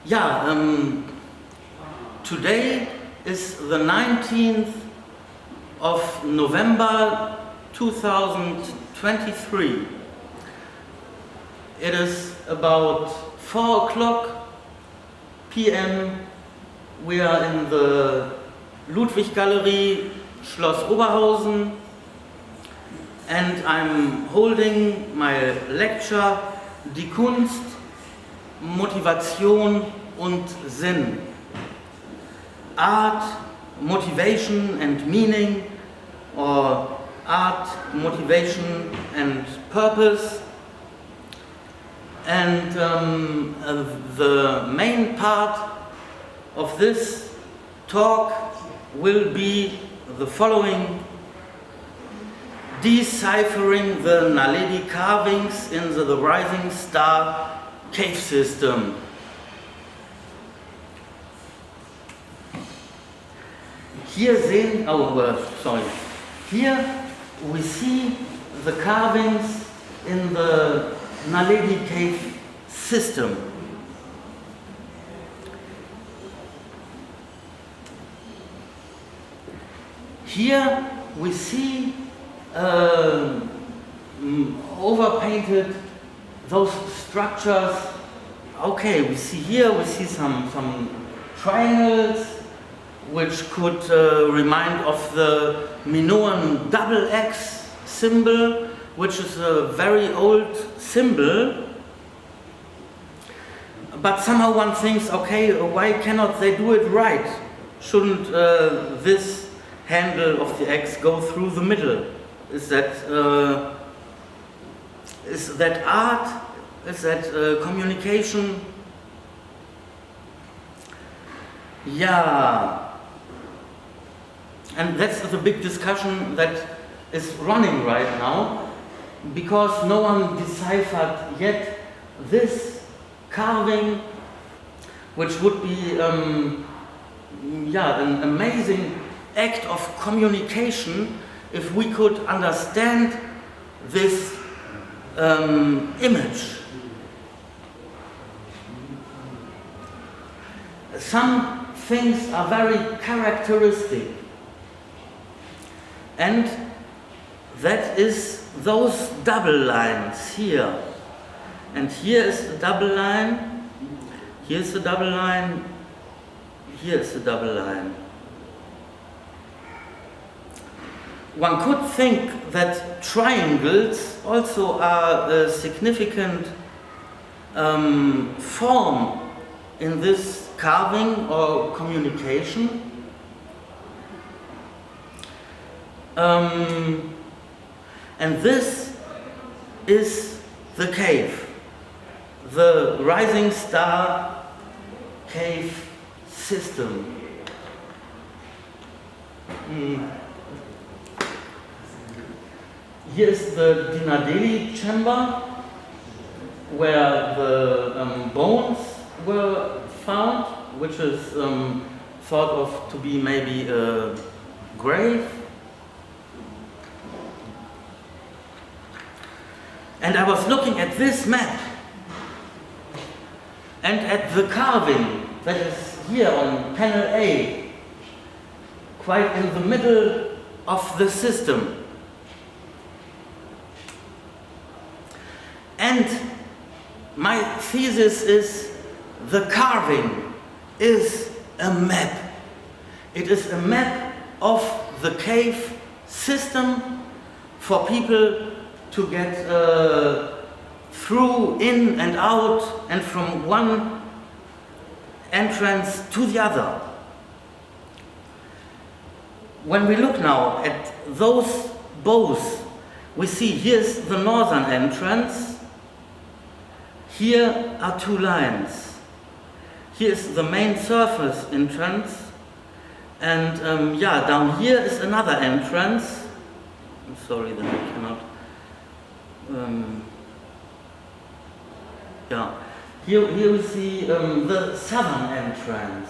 Yeah, today is the 19th of November 2023. It is about 4 o'clock p.m. We are in the Ludwig Galerie, Schloss Oberhausen, and I'm holding my lecture Die Kunst, Motivation und Sinn. Art, motivation and meaning, or art, motivation and purpose. And the main part of this talk will be the following: deciphering the Naledi carvings in the Rising Star cave system. Here we see the carvings in the Naledi cave system. Here we see overpainted those structures. Okay, we see some triangles which could remind of the Minoan double X symbol, which is a very old symbol. But somehow one thinks, okay, why cannot they do it right? Shouldn't this handle of the X go through the middle? Is that art? Is that communication? Yeah. And that's the big discussion that is running right now, because no one deciphered yet this carving, which would be an amazing act of communication if we could understand this image. Some things are very characteristic, and that is those double lines here. And here is the double line, here's the double line, here's the double line. One could think that triangles also are a significant form in this carving or communication. And this is the cave, the Rising Star cave system. Here is the Naledi chamber, where the bones were found, which is thought of to be maybe a grave. And I was looking at this map and at the carving that is here on panel A, quite in the middle of the system. And my thesis is the carving is a map. It is a map of the cave system for people to get through, in and out, and from one entrance to the other. When we look now at those bows, we see here's the northern entrance. Here are two lines. Here is the main surface entrance, and down here is another entrance. I'm sorry that I cannot. Here we see the southern entrance.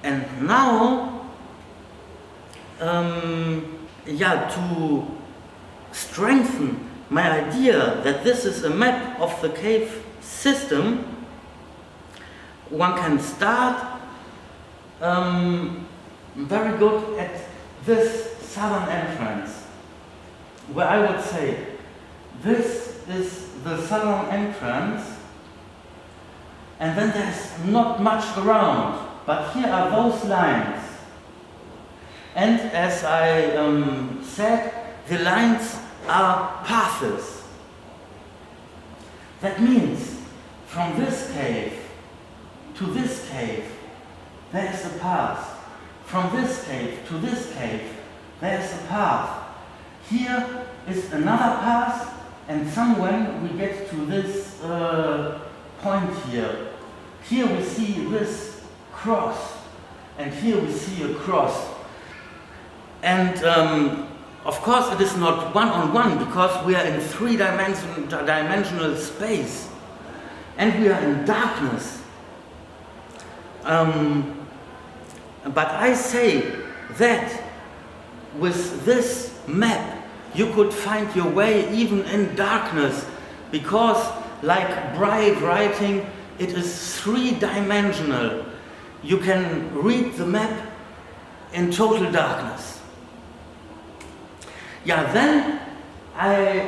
And now, to strengthen my idea that this is a map of the cave system, one can start very good at this southern entrance, where I would say this is the southern entrance, and then there's not much around, but here are those lines. And as I said, the lines are paths. That means from this cave to this cave, there is a path. From this cave to this cave, there is a path. Here is another path, and somewhere we get to this point here. Here we see this cross, and here we see a cross. And of course it is not one-on-one, because we are in three-dimensional space, and we are in darkness. But I say that with this map you could find your way even in darkness, because like bright writing, it is three-dimensional. You can read the map in total darkness. Yeah, then I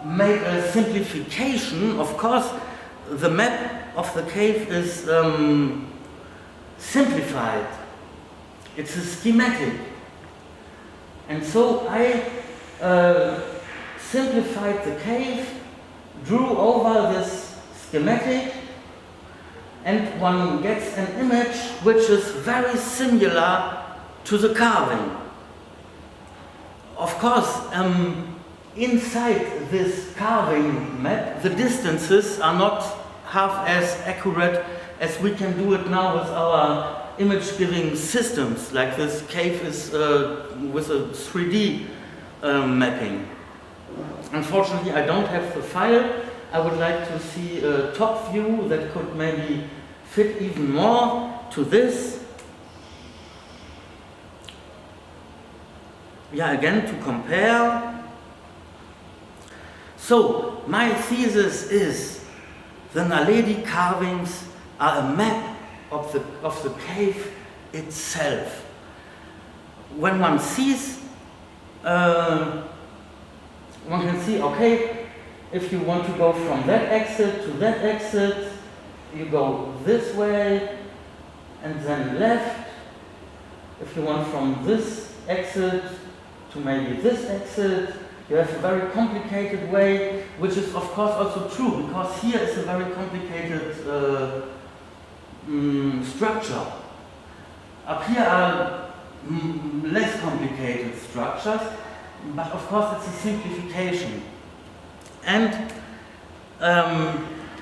made a simplification. Of course, the map of the cave is simplified. It's a schematic. And so I simplified the cave, drew over this schematic, and one gets an image which is very similar to the carving. Of course, inside this carving map, the distances are not half as accurate as we can do it now with our image-giving systems, like this cave is with a 3D mapping. Unfortunately, I don't have the file. I would like to see a top view that could maybe fit even more to this. Yeah, again, to compare. So, my thesis is the Naledi carvings are a map of the cave itself. When one sees, one can see, okay, if you want to go from that exit to that exit, you go this way and then left. If you want from this exit to maybe this exit, you have a very complicated way, which is of course also true, because here is a very complicated structure. Up here are less complicated structures, but of course it's a simplification. And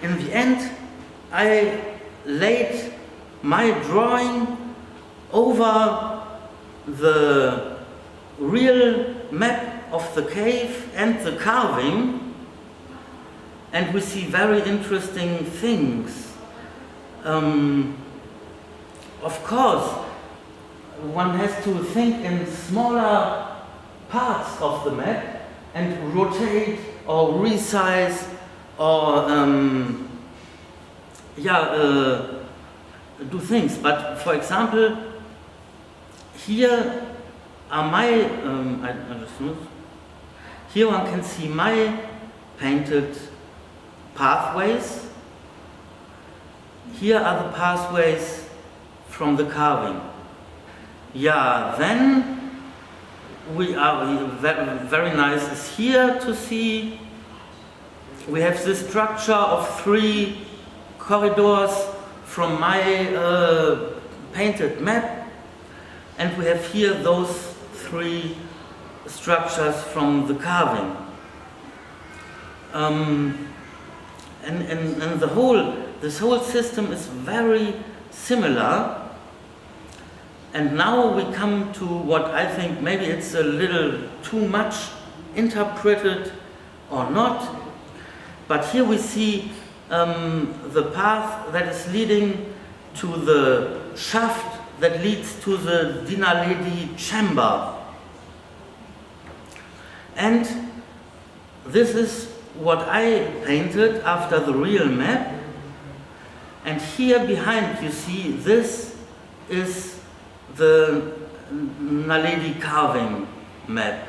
in the end, I laid my drawing over the real map of the cave and the carving, and we see very interesting things. Of course, one has to think in smaller parts of the map and rotate or resize or do things. But for example, here are my here one can see my painted pathways. Here are the pathways from the carving. Yeah, then we are very nice is here to see. We have this structure of 3 corridors from my painted map, and we have here those 3 structures from the carving. And this whole system is very similar. And now we come to what I think maybe it's a little too much interpreted or not. But here we see the path that is leading to the shaft that leads to the Naledi chamber. And this is what I painted after the real map. And here behind you see this is the Naledi carving map.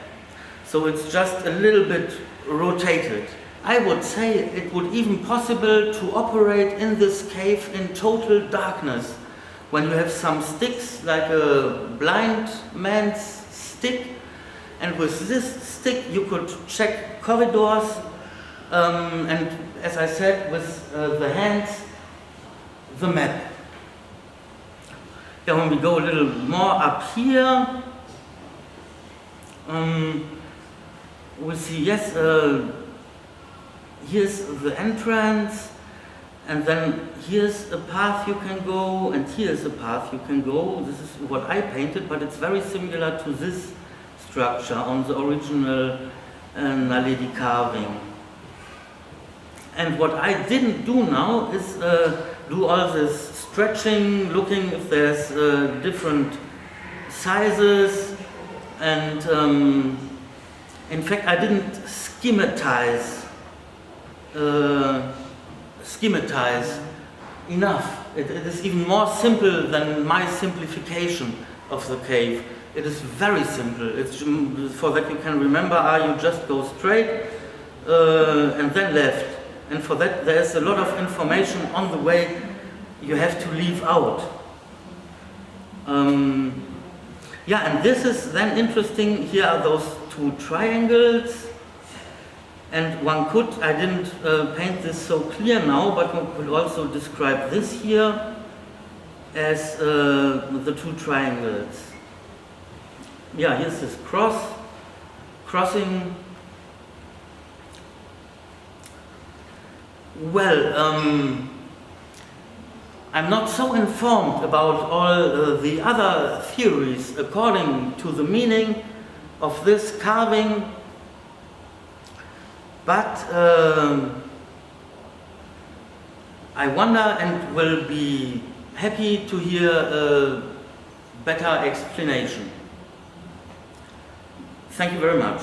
So it's just a little bit rotated. I would say it would even possible to operate in this cave in total darkness. When you have some sticks, like a blind man's stick, and with this stick you could check corridors, and as I said, with the hands, the map. Yeah, when we go a little more up here, we see, yes, here's the entrance, and then here's a path you can go, and here's a path you can go. This is what I painted, but it's very similar to this structure on the original Naledi carving. And what I didn't do now is do all this stretching, looking if there's different sizes, and in fact I didn't schematize enough. It is even more simple than my simplification of the cave. It is very simple. It's for that you can remember, you just go straight and then left. And for that there's a lot of information on the way you have to leave out. Yeah, and this is then interesting. Here are those two triangles. And one could, I didn't paint this so clear now, but one could also describe this here as the two triangles. Yeah, here's this crossing. Well, I'm not so informed about all the other theories according to the meaning of this carving, but I wonder and will be happy to hear a better explanation. Thank you very much.